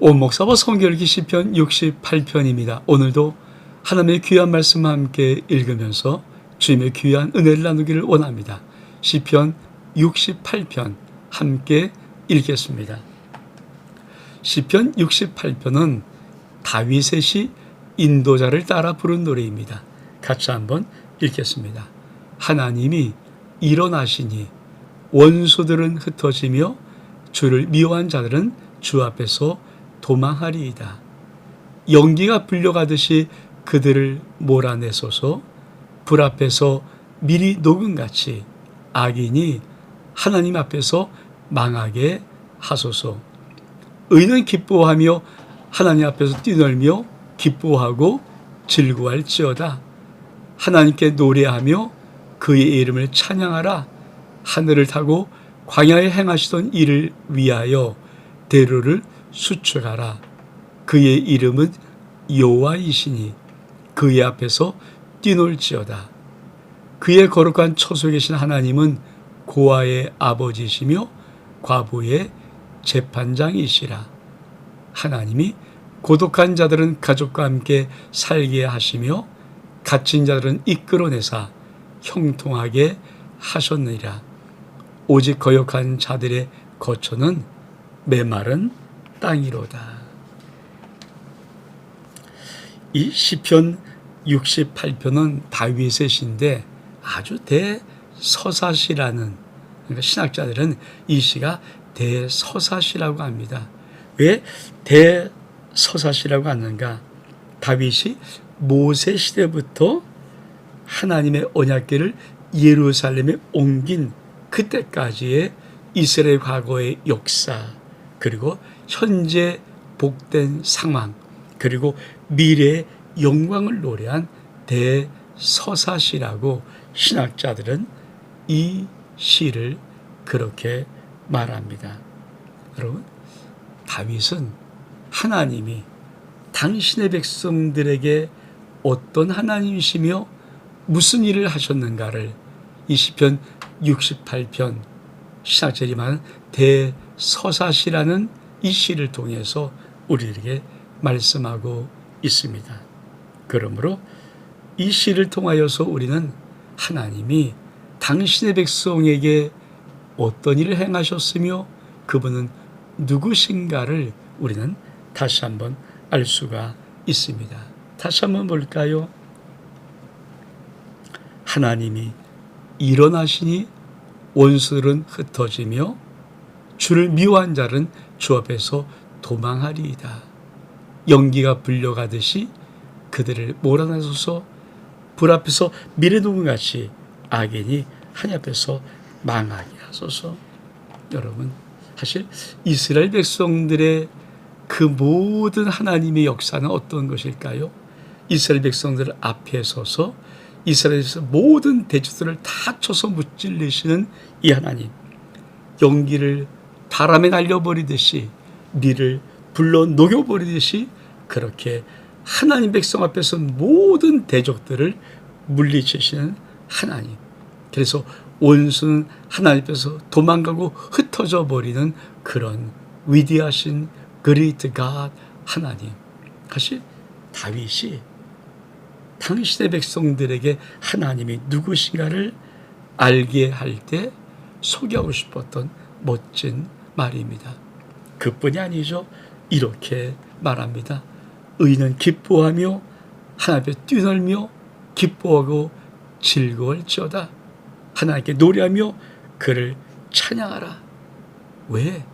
온목사와 성결기 시편 68편입니다. 오늘도 하나님의 귀한 말씀과 함께 읽으면서 주님의 귀한 은혜를 나누기를 원합니다. 시편 68편 함께 읽겠습니다. 시편 68편은 다윗의 시 인도자를 따라 부른 노래입니다. 같이 한번 읽겠습니다. 하나님이 일어나시니 원수들은 흩어지며 주를 미워한 자들은 주 앞에서 도망하리이다. 연기가 불려가듯이 그들을 몰아내소서. 불 앞에서 밀이 녹음같이 악인이 하나님 앞에서 망하게 하소서. 의인은 기뻐하며 하나님 앞에서 뛰놀며 기뻐하고 즐거워할지어다. 하나님께 노래하며 그의 이름을 찬양하라. 하늘을 타고 광야에 행하시던 일을 위하여 대로를 수축하라. 그의 이름은 여호와이시니 그의 앞에서 뛰놀지어다. 그의 거룩한 처소에 계신 하나님은 고아의 아버지시며 과부의 재판장이시라. 하나님이 고독한 자들은 가족과 함께 살게 하시며 갇힌 자들은 이끌어내사 형통하게 하셨느니라. 오직 거역한 자들의 거처는 메마른 땅이로다. 이 시편 68편은 다윗의 시인데 아주 대서사시라는, 그러니까 신학자들은 이 시가 대서사시라고 합니다. 왜 대서사시라고 하는가? 다윗이 모세 시대부터 하나님의 언약궤를 예루살렘에 옮긴 그때까지의 이스라엘 과거의 역사, 그리고 현재 복된 상황, 그리고 미래의 영광을 노래한 대서사시라고 신학자들은 이 시를 그렇게 말합니다. 여러분, 다윗은 하나님이 당신의 백성들에게 어떤 하나님이시며 무슨 일을 하셨는가를 이 시편 68편 신학자들이 말하는 대서사시라는 이 시를 통해서 우리에게 말씀하고 있습니다. 그러므로 이 시를 통하여서 우리는 하나님이 당신의 백성에게 어떤 일을 행하셨으며 그분은 누구신가를 우리는 다시 한번 알 수가 있습니다. 다시 한번 볼까요? 하나님이 일어나시니 원수들은 흩어지며 주를 미워한 자는 주 앞에서 도망하리이다. 연기가 불려가듯이 그들을 몰아내소서. 불 앞에서 밀에 녹음 같이 악인이 하나님 앞에서 망하게 하소서. 여러분, 사실 이스라엘 백성들의 그 모든 하나님의 역사는 어떤 것일까요? 이스라엘 백성들 앞에 서서 이스라엘에서 모든 대적들을 다 쳐서 무찔르시는 이 하나님, 연기를 바람에 날려버리듯이 밀을 불러 녹여버리듯이 그렇게 하나님 백성 앞에서 모든 대적들을 물리치시는 하나님. 그래서 원수는 하나님 앞에서 도망가고 흩어져 버리는 그런 위대하신 Great God 하나님. 사실 다윗이 당신의 백성들에게 하나님이 누구신가를 알게 할 때 소개하고 싶었던 멋진 말입니다. 그뿐이 아니죠. 이렇게 말합니다. 의인은 기뻐하며 하나님 앞에 뛰놀며 기뻐하고 즐거울지어다. 하나님께 노래하며 그를 찬양하라. 왜?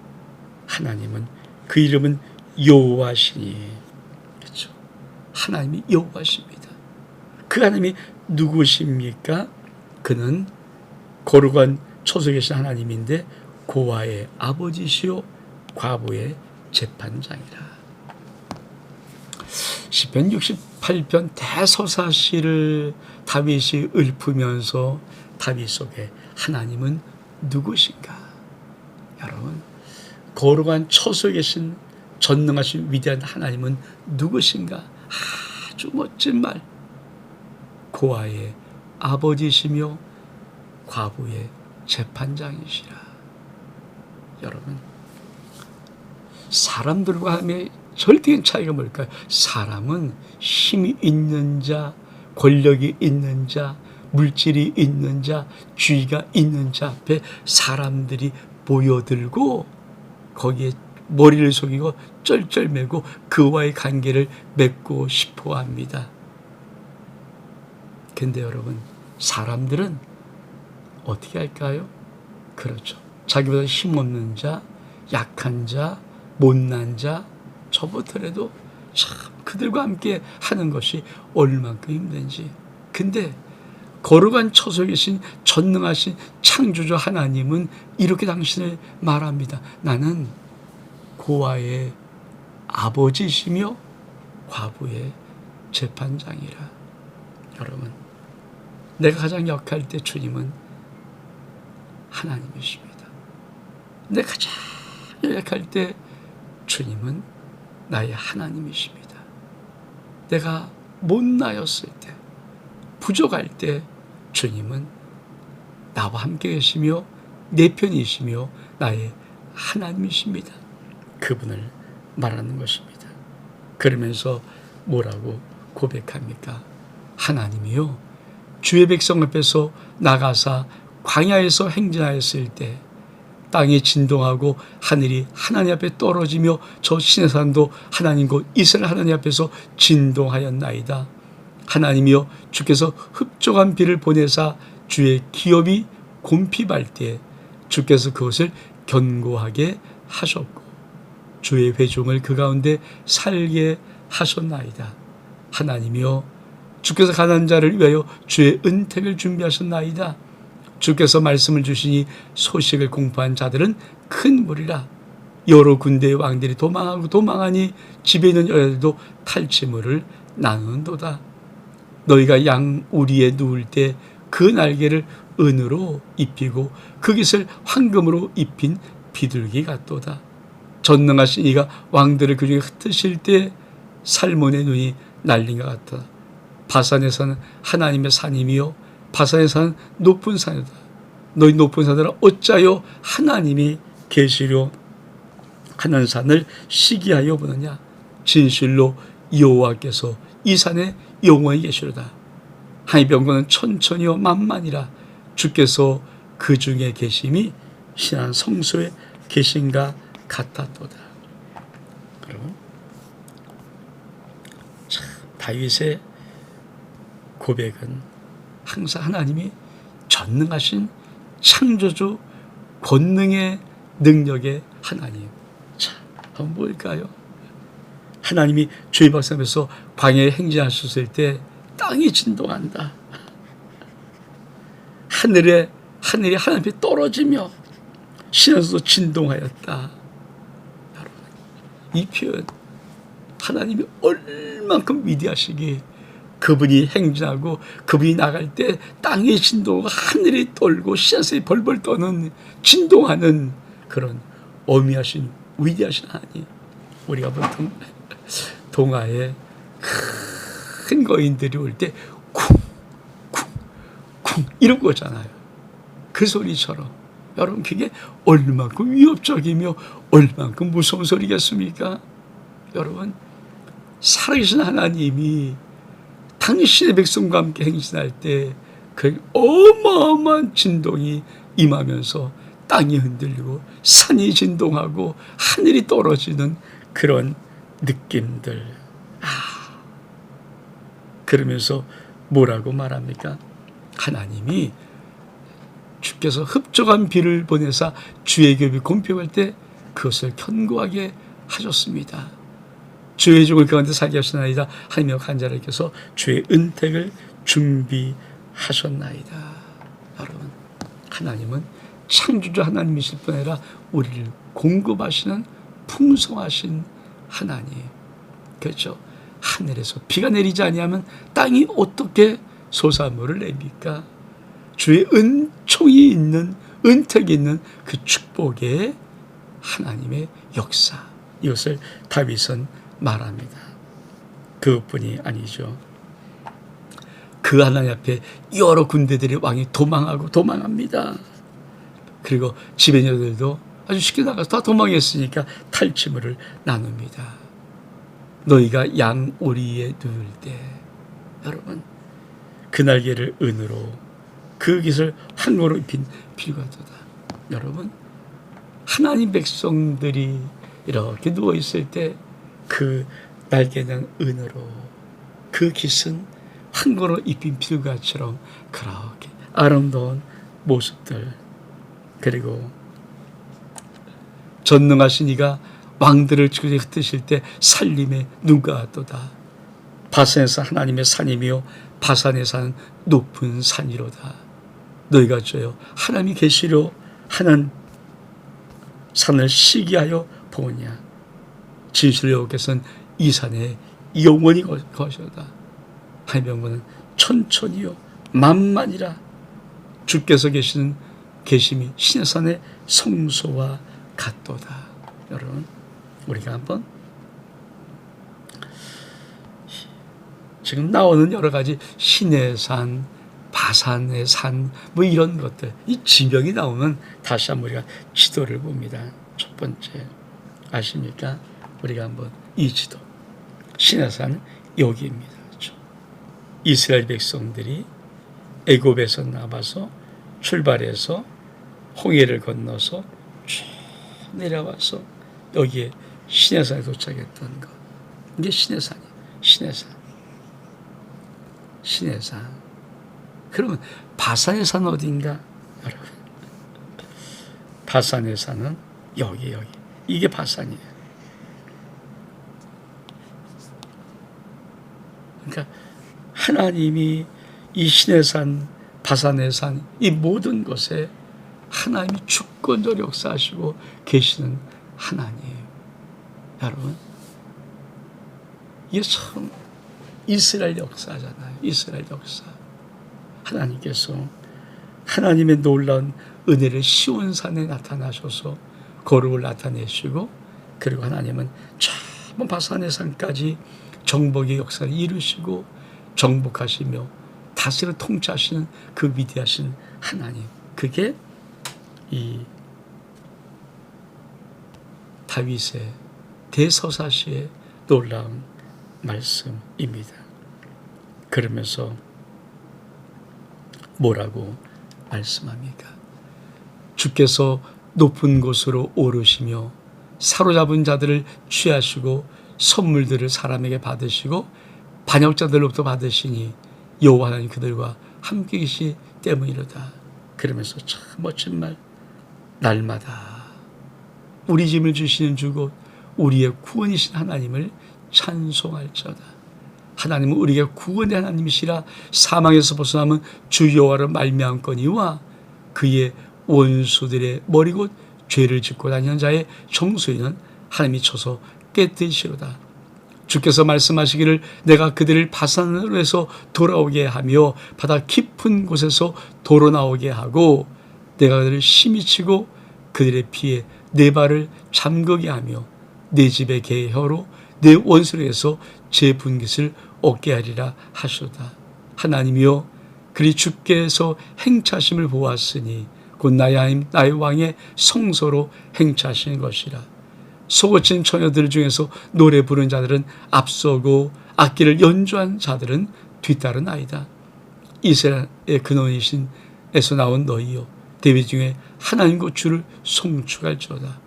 하나님은 그 이름은 여호와시니. 그렇죠. 하나님이 여호와십니다. 그 하나님이 누구십니까? 그는 거룩한 처소에 계신 하나님인데 고아의 아버지시요 과부의 재판장이라. 시편 68편 대서사시를 다윗이 읊으면서 다윗 속에 하나님은 누구신가? 여러분, 거룩한 처소에 계신 전능하신 위대한 하나님은 누구신가? 아주 멋진 말. 고아의 아버지시며 과부의 재판장이시라. 여러분, 사람들과 함의 절대적인 차이가 뭘까요? 사람은 힘이 있는 자, 권력이 있는 자, 물질이 있는 자, 주의가 있는 자 앞에 사람들이 모여들고 거기에 머리를 속이고 쩔쩔매고 그와의 관계를 맺고 싶어 합니다. 근데 여러분, 사람들은 어떻게 할까요? 그렇죠. 자기보다 힘없는 자, 약한 자, 못난 자, 저부터라도 참 그들과 함께 하는 것이 얼만큼 힘든지. 근데 거룩한 처소에 계신 전능하신 창조주 하나님은 이렇게 당신을 말합니다. 나는 고아의 아버지시며 과부의 재판장이라. 여러분, 내가 가장 약할 때 주님은 하나님이십니다. 내가 가장 약할 때 주님은 나의 하나님이십니다. 내가 못나였을 때, 부족할 때 주님은 나와 함께 계시며 내 편이시며 나의 하나님이십니다. 그분을 말하는 것입니다. 그러면서 뭐라고 고백합니까? 하나님이요, 주의 백성 앞에서 나가사 광야에서 행진하였을 때 땅이 진동하고 하늘이 하나님 앞에 떨어지며 저 시내산도 하나님 곧 이스라엘 하나님 앞에서 진동하였나이다. 하나님이여, 주께서 흡족한 비를 보내사 주의 기업이 곰핍할 때 주께서 그것을 견고하게 하셨고 주의 회중을 그 가운데 살게 하셨나이다. 하나님이여, 주께서 가난한 자를 위하여 주의 은택을 준비하셨나이다. 주께서 말씀을 주시니 소식을 공포한 자들은 큰 무리라. 여러 군대의 왕들이 도망하고 도망하니 집에 있는 여자들도 탈취물을 나누는도다. 너희가 양 우리에 누울 때 그 날개를 은으로 입히고 그 깃을 황금으로 입힌 비둘기 같도다. 전능하신 이가 왕들을 그 중에 흩으실 때 살몬의 눈이 날린 것 같다. 바산에서는 하나님의 산임이요, 바산에서는 높은 산이다. 너희 높은 산들아, 어찌하여 하나님이 계시려 하는 산을 시기하여 보느냐. 진실로 여호와께서 이 산에 영원히 계시로다. 하나님의 병거는 천천히요 만만이라. 주께서 그 중에 계심이 신한 성소에 계신가 같았도다. 여러분, 참 다윗의 고백은 항상 하나님이 전능하신 창조주, 권능의 능력의 하나님. 참, 한번 뭘까요? 하나님이 주의 백성에서 광야에 행진하셨을 때 땅이 진동한다. 하늘이 하나님 앞에 떨어지며 신에서도 진동하였다. 여러분, 이 표현, 하나님이 얼만큼 위대하시기에 그분이 행진하고 그분이 나갈 때 땅이 진동하고 하늘이 떨고 씨앗이 벌벌 떠는 진동하는 그런 어미하신 위대하신 하나님. 우리가 보통 동화에 큰 거인들이 올 때 쿵쿵쿵 이런 거잖아요. 그 소리처럼 여러분, 그게 얼만큼 위협적이며 얼만큼 무서운 소리겠습니까? 여러분, 살아계신 하나님이 당신의 백성과 함께 행진할 때 그 어마어마한 진동이 임하면서 땅이 흔들리고 산이 진동하고 하늘이 떨어지는 그런 느낌들. 그러면서 뭐라고 말합니까? 하나님이 주께서 흡족한 비를 보내사 주의 기업이 곰핍할 때 그것을 견고하게 하셨습니다. 주의 종을 그 가운데 살게 하시나이다. 하나님의 간자라께서 주의 은택을 준비하셨나이다. 여러분, 하나님은 창조주 하나님이실 뿐 아니라 우리를 공급하시는 풍성하신 하나님. 그렇죠? 하늘에서 비가 내리지 아니하면 땅이 어떻게 소사물을 냅니까? 주의 은총이 있는, 은택이 있는 그 축복의 하나님의 역사, 이것을 다윗은 말합니다. 그것뿐이 아니죠. 그 하나님 앞에 여러 군대들의 왕이 도망하고 도망합니다. 그리고 지배녀들도 아주 쉽게 나가서 다 도망했으니까 탈취물을 나눕니다. 너희가 양 오리에 누울 때 여러분 그 날개를 은으로 그 깃을 황금으로 입힌 필과도다. 여러분 하나님 백성들이 이렇게 누워 있을 때 그 날개는 은으로 그 깃은 황금으로 입힌 필과처럼 그렇게 아름다운 모습들, 그리고 전능하신 이가 왕들을 주에 흩으실 때 살림의 눈과 같도다. 바산에서 하나님의 산이며 바산에 사는 높은 산이로다. 너희가 저여 하나님이 계시려 하는 산을 시기하여 보냐. 진실로 여호와께서는 이 산에 영원히 거셔다. 하나님은 천천히요 만만이라. 주께서 계심이 신의 산의 성소와 같도다. 여러분 우리가 한번 지금 나오는 여러 가지 신의 산, 바산의 산, 뭐 이런 것들, 이 지명이 나오면 다시 한번 우리가 지도를 봅니다. 첫 번째 아십니까? 우리가 한번 이 지도, 신의 산 여기입니다. 그렇죠? 이스라엘 백성들이 애굽에서 나와서 출발해서 홍해를 건너서 쭉 내려와서 여기에 신의 산에 도착했던 것, 이게 신의 산이에요. 신의 산. 신의 산. 그러면 바산의 산 어딘가? 여러분 바산의 산은 여기 이게 바산이에요. 그러니까 하나님이 이 신의 산, 바산의 산, 이 모든 것에 하나님이 주권적으로 역사하시고 계시는 하나님이에요. 여러분 이게 참 이스라엘 역사잖아요. 이스라엘 역사. 하나님께서 하나님의 놀라운 은혜를 시온산에 나타나셔서 거룩을 나타내시고, 그리고 하나님은 저 바산의 산까지 정복의 역사를 이루시고 정복하시며 다스려 통치하시는 그 위대하신 하나님, 그게 이 다윗의 대서사시의 놀라운 말씀입니다. 그러면서 뭐라고 말씀합니까? 주께서 높은 곳으로 오르시며 사로잡은 자들을 취하시고 선물들을 사람에게 받으시고 반역자들로부터 받으시니 여호와 하나님 그들과 함께 계시기 때문이로다. 그러면서 참 멋진 말, 날마다 우리 짐을 주시는 주고 우리의 구원이신 하나님을 찬송할지어다. 하나님은 우리에게 구원의 하나님이시라. 사망에서 벗어나면 주 여호와로 말미암거니와 그의 원수들의 머리 곧 죄를 짓고 다니는 자의 정수에는 하나님이 쳐서 깨뜨리시로다. 주께서 말씀하시기를 내가 그들을 바산으로 해서 돌아오게 하며 바다 깊은 곳에서 도로 나오게 하고 내가 그들을 심히 치고 그들의 피에 내 발을 잠그게 하며 내 집의 개의 혀로 내 원수를 해서 제 분깃을 얻게 하리라 하시도다. 하나님이여 그리 주께서 행차심을 보았으니 곧 나의 하나님 나의 왕의 성소로 행차하신 것이라. 소고친 처녀들 중에서 노래 부르는 자들은 앞서고 악기를 연주한 자들은 뒤따른 아이다. 이스라엘의 근원이신 에서 나온 너희여 대비 중에 하나님과 주를 송축할지어다.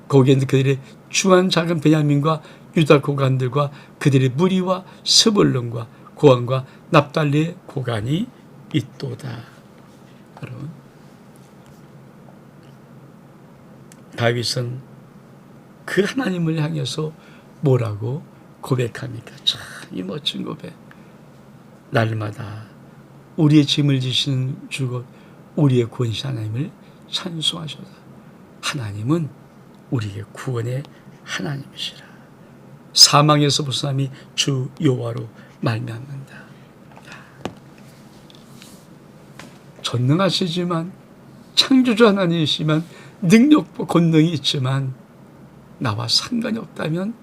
거기에는 그들의 주한 작은 베냐민과 유다 고관들과 그들의 무리와 스불론과 고한과 납달리의 고관이 있도다. 여러분 다윗은 그 하나님을 향해서 뭐라고 고백합니까? 참 이 멋진 고백. 날마다 우리의 짐을 지시는 주고 우리의 구원이신 하나님을 찬송하셔다. 하나님은 우리의 구원의 하나님이시라. 사망에서 벗어남이 주 여호와로 말미암는다. 전능하시지만 창조주 하나님이시지만 능력과 권능이 있지만 나와 상관이 없다면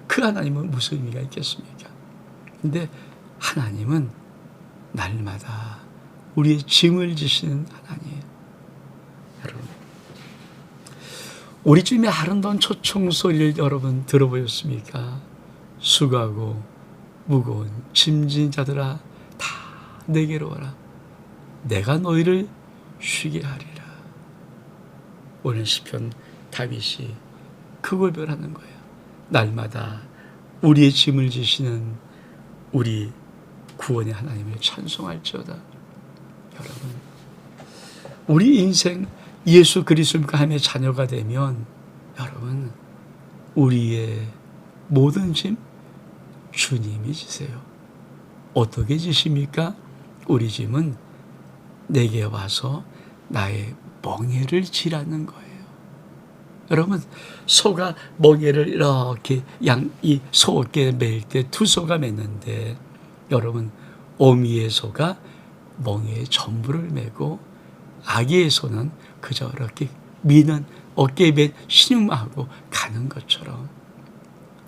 그 하나님은 무슨 의미가 있겠습니까? 근데 하나님은 날마다 우리의 짐을 지시는 하나님. 여러분 우리 주님의 아름다운 초청 소리를 여러분 들어보셨습니까? 수고하고 무거운 짐진 자들아 다 내게로 와라. 내가 너희를 쉬게 하리라. 오늘 시편 다윗이 그 고백하는 거예요. 날마다 우리의 짐을 지시는 우리 구원의 하나님을 찬송할지어다. 여러분, 우리 인생 예수 그리스도와 함의 자녀가 되면 여러분, 우리의 모든 짐 주님이 지세요. 어떻게 지십니까? 우리 짐은 내게 와서 나의 멍에를 지라는 거예요. 여러분, 소가 멍에를 이렇게 이 소 어깨에 맬 때 두 소가 맸는데, 여러분, 어미의 소가 멍에에 전부를 메고 아기의 소는 그저 이렇게 미는 어깨에 맨 신음하고 가는 것처럼,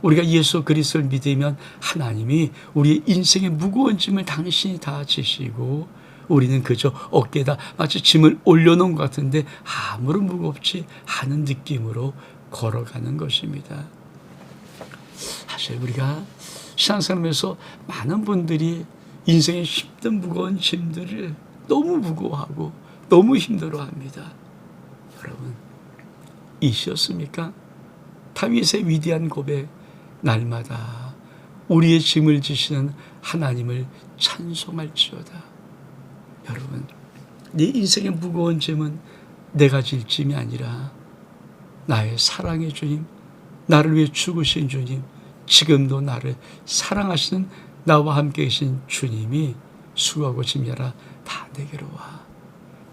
우리가 예수 그리스도를 믿으면 하나님이 우리의 인생의 무거운 짐을 당신이 다 지시고, 우리는 그저 어깨에다 마치 짐을 올려놓은 것 같은데 아무런 무겁지 않은 느낌으로 걸어가는 것입니다. 사실 우리가 신앙생활에서 많은 분들이 인생의 힘든 무거운 짐들을 너무 무거워하고 너무 힘들어합니다. 여러분, 이시였습니까? 다윗의 위대한 고백, 날마다 우리의 짐을 지시는 하나님을 찬송할지어다. 여러분, 네 인생의 무거운 짐은 내가 질 짐이 아니라 나의 사랑의 주님, 나를 위해 죽으신 주님, 지금도 나를 사랑하시는 나와 함께 계신 주님이 수고하고 짐져라 다 내게로 와.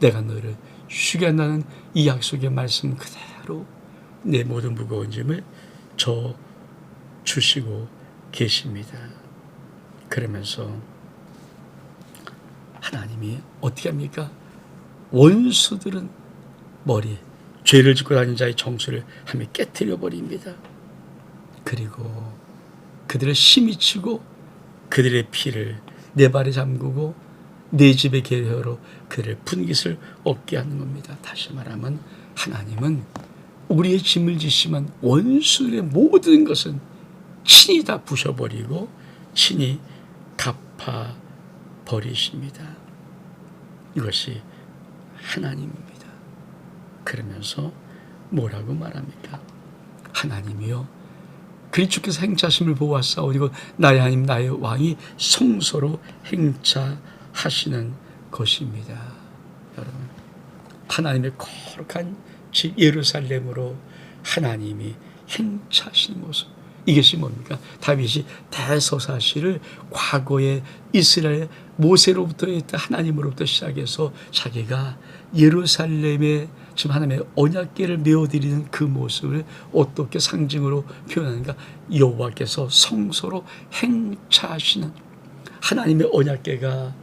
내가 너를 쉬게 한다는 이 약속의 말씀 그대로 내 모든 무거운 짐을 져 주시고 계십니다. 그러면서 하나님이 어떻게 합니까? 원수들은 머리, 죄를 짓고 다니는 자의 정수를 함에 깨트려 버립니다. 그리고 그들을 심히 치고 그들의 피를 내 발에 잠그고 내 집의 계회로 그들의 분깃을 얻게 하는 겁니다. 다시 말하면 하나님은 우리의 짐을 지시면 원수들의 모든 것은 친히 다 부셔버리고 친히 갚아버리십니다. 이것이 하나님입니다. 그러면서 뭐라고 말합니까? 하나님이요, 그리스도께서 행차하심을 보았사오니 나의 하나님 나의 왕이 성소로 행차하시는 것입니다. 여러분, 하나님의 거룩한 집 예루살렘으로 하나님이 행차하시는 모습, 이것이 뭡니까? 다윗이 대서사시를 과거에 이스라엘 모세로부터 했던 하나님으로부터 시작해서 자기가 예루살렘에 지금 하나님의 언약궤를 메어드리는 그 모습을 어떻게 상징으로 표현하는가? 여호와께서 성소로 행차하시는 하나님의 언약궤가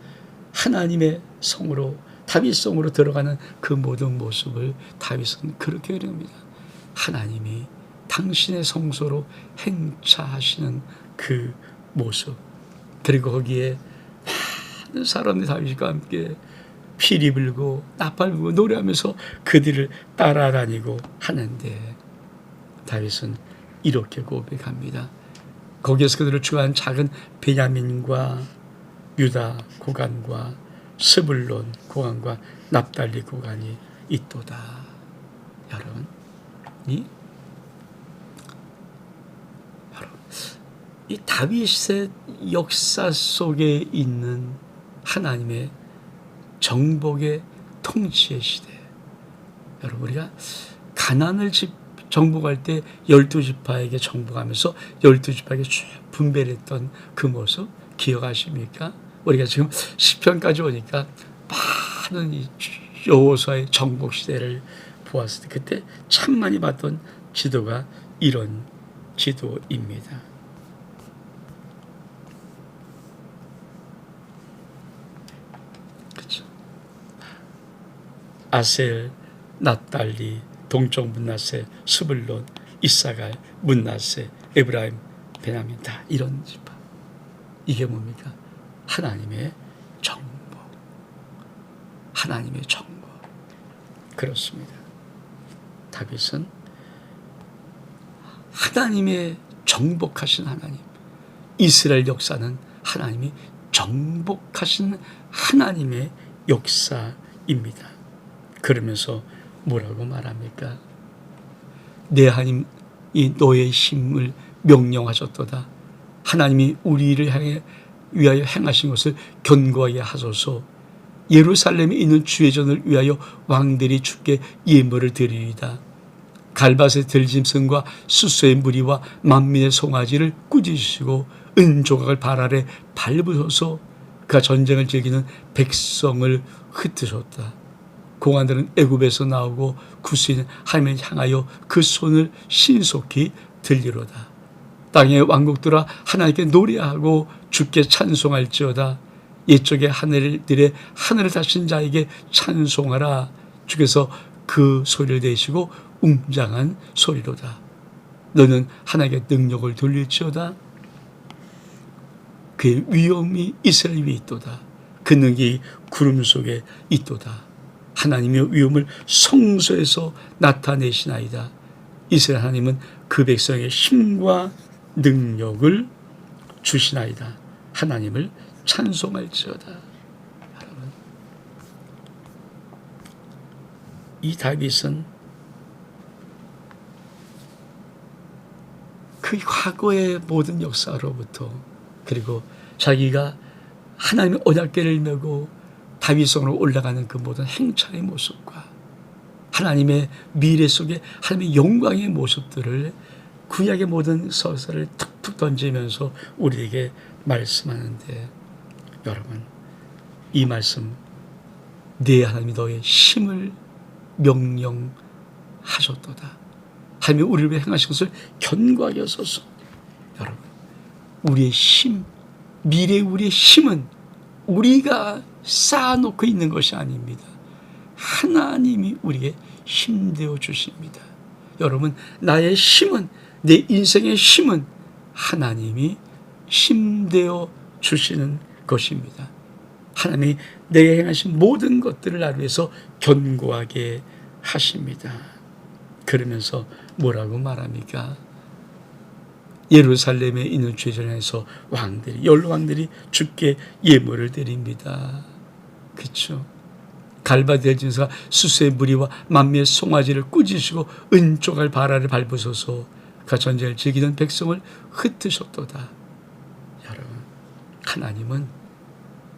하나님의 성으로 다윗 성으로 들어가는 그 모든 모습을 다윗은 그렇게 그립니다. 하나님이 당신의 성소로 행차하시는 그 모습, 그리고 거기에 많은 사람들이 다윗과 함께 피리 불고 나팔 불고 노래하면서 그들을 따라다니고 하는데, 다윗은 이렇게 고백합니다. 거기에서 그들을 주한 작은 베냐민과 유다 고간과 스불론 고간과 납달리 고간이 있도다. 여러분, 이 다윗의 역사 속에 있는 하나님의 정복의 통치의 시대. 여러분, 우리가 가나안을 정복할 때 12지파에게 정복하면서 12지파에게 쭉 분배를 했던 그 모습 기억하십니까? 우리가 지금 시편까지 오니까 많은 이 여호수아의 정복 시대를 보았을 때 그때 참 많이 봤던 지도가 이런 지도입니다. 아셀, 납달리, 동쪽 문나세, 스불론, 이사갈, 문나세, 에브라임, 베냐민, 다 이런 지파. 이게 뭡니까? 하나님의 정복. 하나님의 정복. 그렇습니다. 다윗은 하나님의 정복하신 하나님, 이스라엘 역사는 하나님이 정복하신 하나님의 역사입니다. 그러면서 뭐라고 말합니까? 내 하나님이 너의 힘을 명령하셨도다. 하나님이 우리를 향해 위하여 행하신 것을 견고하게 하소서. 예루살렘에 있는 주의 전을 위하여 왕들이 주께 예물을 드리리다. 갈밭의 들짐승과 수소의 무리와 만민의 송아지를 꾸짖으시고 은조각을 발 아래 밟으소서. 그가 전쟁을 즐기는 백성을 흩으셨다. 공안들은 애굽에서 나오고 구스인 하나님을 향하여 그 손을 신속히 들리로다. 땅의 왕국들아 하나님께 노래하고 주께 찬송할지어다. 옛적의 하늘들의 하늘을 다신 자에게 찬송하라. 주께서 그 소리를 내시고 웅장한 소리로다. 너는 하나님께 능력을 돌릴지어다. 그의 위엄이 이스라엘 위에 있도다. 그 능력이 구름 속에 있도다. 하나님의 위엄을 성소에서 나타내시나이다. 이스라엘 하나님은 그 백성의 힘과 능력을 주시나이다. 하나님을 찬송할지어다. 여러분, 이 다윗은 그 과거의 모든 역사로부터, 그리고 자기가 하나님의 언약궤를 메고 다윗성으로 올라가는 그 모든 행차의 모습과 하나님의 미래 속에 하나님의 영광의 모습들을 구약의 모든 서사를 툭툭 던지면서 우리에게 말씀하는데, 여러분, 이 말씀, 네 하나님이 너의 힘을 명령하셨도다. 하나님이 우리를 위해 행하신 것을 견고하게 하소서. 여러분, 우리의 힘, 미래 우리의 힘은 우리가 쌓아놓고 있는 것이 아닙니다. 하나님이 우리에게 힘되어 주십니다. 여러분, 나의 힘은, 내 인생의 힘은 하나님이 힘되어 주시는 것입니다. 하나님이 내게 행하신 모든 것들을 나를 위해서 견고하게 하십니다. 그러면서 뭐라고 말합니까? 예루살렘에 있는 주의 전에서 왕들이, 열왕들이 주께 예물을 드립니다. 그렇죠? 갈바디 들짐승과 수소의 무리와 만미의 송아지를 꾸짖으시고 은조각 발 아래 밟으소서. 그 전쟁을 즐기는 백성을 흩으셨도다. 여러분, 하나님은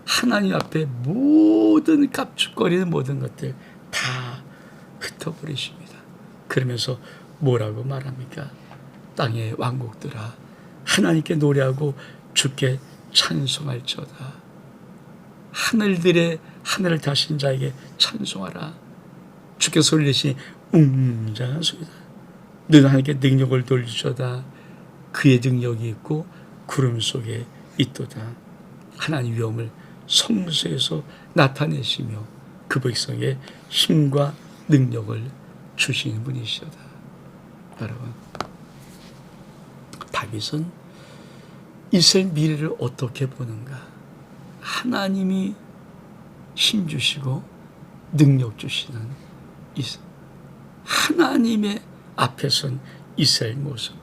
하나님 앞에 모든 깝죽거리는 모든 것들 다 흩어버리십니다. 그러면서 뭐라고 말합니까? 땅의 왕국들아 하나님께 노래하고 주께 찬송할지어다. 하늘들의 하늘을 다신 자에게 찬송하라. 주께 소리 내시니 웅장한 소리다. 너는 하나님께 능력을 돌리시다. 그의 능력이 있고 구름 속에 있도다. 하나님 위엄을 성소에서 나타내시며 그 백성의 힘과 능력을 주시는 분이시다. 여러분, 다윗은 이스라엘 미래를 어떻게 보는가? 하나님이 힘 주시고 능력 주시는 하나님의 앞에 선 이스라엘 모습,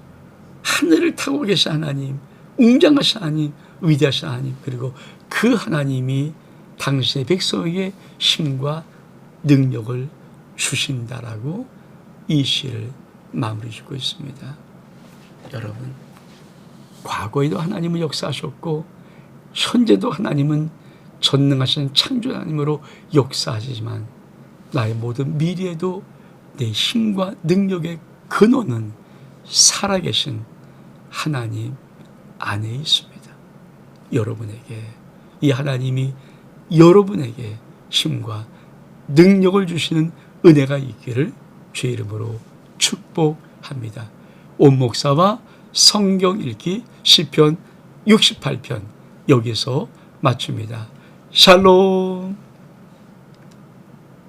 하늘을 타고 계신 하나님, 웅장하신 하나님, 위대하신 하나님, 그리고 그 하나님이 당신의 백성에게 힘과 능력을 주신다라고 이 시를 마무리 짓고 있습니다. 여러분, 과거에도 하나님은 역사하셨고 현재도 하나님은 전능하신 창조 하나님으로 역사하시지만 나의 모든 미래에도 내 힘과 능력의 근원은 살아계신 하나님 안에 있습니다. 여러분에게 이 하나님이 여러분에게 힘과 능력을 주시는 은혜가 있기를 주의 이름으로 축복합니다. 온 목사와 성경 읽기 시편 68편 여기서 마칩니다. 샬롬.